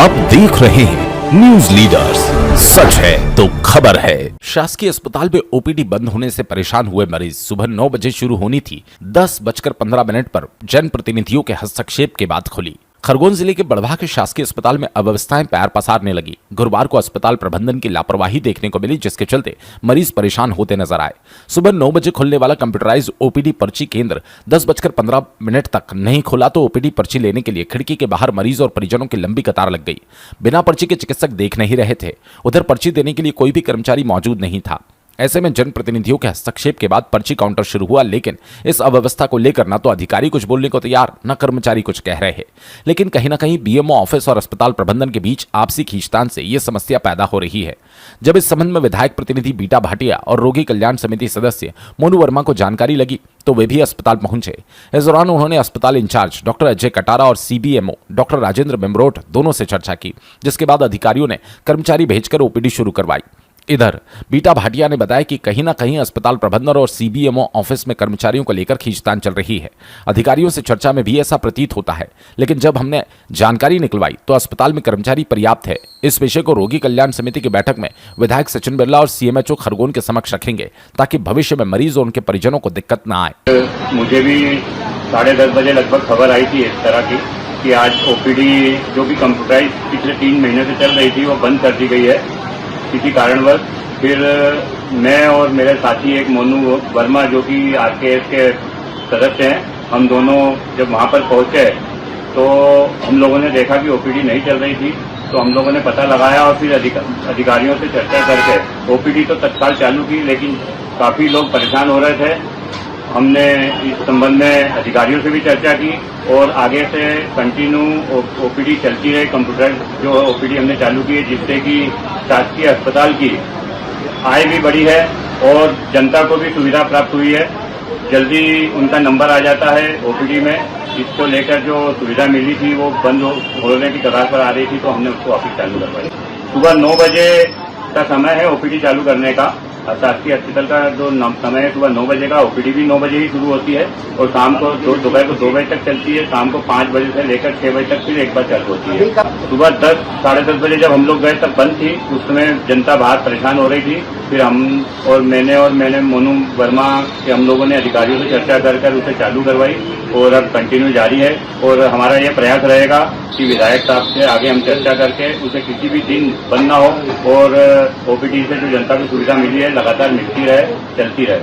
आप देख रहे हैं न्यूज लीडर्स, सच है तो खबर है। शासकीय अस्पताल में ओपीडी बंद होने से परेशान हुए मरीज सुबह 9 बजे शुरू होनी थी, 10:15 पर जनप्रतिनिधियों के हस्तक्षेप के बाद खुली। खरगोन जिले के बड़वा के शासकीय अस्पताल में अव्यवस्थाएं पैर पसारने लगी। गुरुवार को अस्पताल प्रबंधन की लापरवाही देखने को मिली, जिसके चलते मरीज परेशान होते नजर आए। सुबह 9 बजे खुलने वाला कंप्यूटराइज ओपीडी पर्ची केंद्र 10:15 तक नहीं खुला तो ओपीडी पर्ची लेने के लिए खिड़की के बाहर मरीज और परिजनों की लंबी कतार लग गई। बिना पर्ची के चिकित्सक देख नहीं रहे थे। उधर पर्ची देने के लिए कोई भी कर्मचारी मौजूद नहीं था। ऐसे में जनप्रतिनिधियों के हस्तक्षेप के बाद पर्ची काउंटर शुरू हुआ, लेकिन इस अव्यवस्था को लेकर न तो अधिकारी कुछ बोलने को तैयार, न कर्मचारी कुछ कह रहे हैं। लेकिन कहीं न कहीं बीएमओ ऑफिस और अस्पताल प्रबंधन के बीच आपसी खींचतान से यह समस्या पैदा हो रही है। जब इस संबंध में विधायक प्रतिनिधि बीटा भाटिया और रोगी कल्याण समिति सदस्य मोनू वर्मा को जानकारी लगी तो वे भी अस्पताल पहुंचे। इस दौरान उन्होंने अस्पताल इंचार्ज डॉक्टर अजय कटारा और सीबीएमओ डॉक्टर राजेंद्र मेमरोट दोनों से चर्चा की, जिसके बाद अधिकारियों ने कर्मचारी भेजकर ओपीडी शुरू करवाई। इधर बीटा भाटिया ने बताया कि कहीं ना कहीं अस्पताल प्रबंधन और सीबीएमओ ऑफिस में कर्मचारियों को लेकर खींचतान चल रही है। अधिकारियों से चर्चा में भी ऐसा प्रतीत होता है, लेकिन जब हमने जानकारी निकलवाई तो अस्पताल में कर्मचारी पर्याप्त है। इस विषय को रोगी कल्याण समिति की बैठक में विधायक सचिन बिरला और सीएमएचओ खरगोन के समक्ष रखेंगे, ताकि भविष्य में मरीज और उनके परिजनों को दिक्कत न आए। मुझे भी 10:30 बजे लगभग खबर आई थी इस तरह की कि आज ओपीडी जो भी कंप्यूटराइज पिछले 3 महीने से चल रही थी वो बंद कर दी गई है किसी कारणवश। फिर मैं और मेरे साथी एक मोनू वर्मा जो कि आरकेएस के सदस्य हैं, हम दोनों जब वहां पर पहुंचे तो हम लोगों ने देखा कि ओपीडी नहीं चल रही थी। तो हम लोगों ने पता लगाया और फिर अधिकारियों से चर्चा करके ओपीडी तो तत्काल चालू की, लेकिन काफी लोग परेशान हो रहे थे। हमने इस संबंध में अधिकारियों से भी चर्चा की और आगे से कंटिन्यू ओपीडी चलती रहे। कंप्यूटर जो ओपीडी हमने चालू की है, जिससे कि शासकीय अस्पताल की आय भी बढ़ी है और जनता को भी सुविधा प्राप्त हुई है। जल्दी उनका नंबर आ जाता है ओपीडी में। इसको लेकर जो सुविधा मिली थी वो बंद होने की कगार पर आ रही थी, तो हमने उसको वापस चालू करवाई। सुबह 9 बजे का समय है ओपीडी चालू करने का। शासकीय अस्पताल का जो समय है सुबह 9 बजे का, ओपीडी भी 9 बजे ही शुरू होती है और शाम को दोपहर को 2 बजे तक चलती है। शाम को 5 बजे से लेकर 6 बजे तक फिर एक बार चालू होती है। सुबह 10 साढ़े 10 बजे जब हम लोग गए तब बंद थी। उस समय जनता बाहर परेशान हो रही थी। फिर हम और मैंने मोनू वर्मा के हम लोगों ने अधिकारियों से चर्चा कर उसे चालू करवाई और अब कंटिन्यू जारी है। और हमारा यह प्रयास रहेगा कि विधायक साहब से आगे हम चर्चा करके उसे किसी भी दिन बंद न हो और ओपीडी से जो जनता को सुविधा मिली है लगातार मिलती रहे, चलती रहे।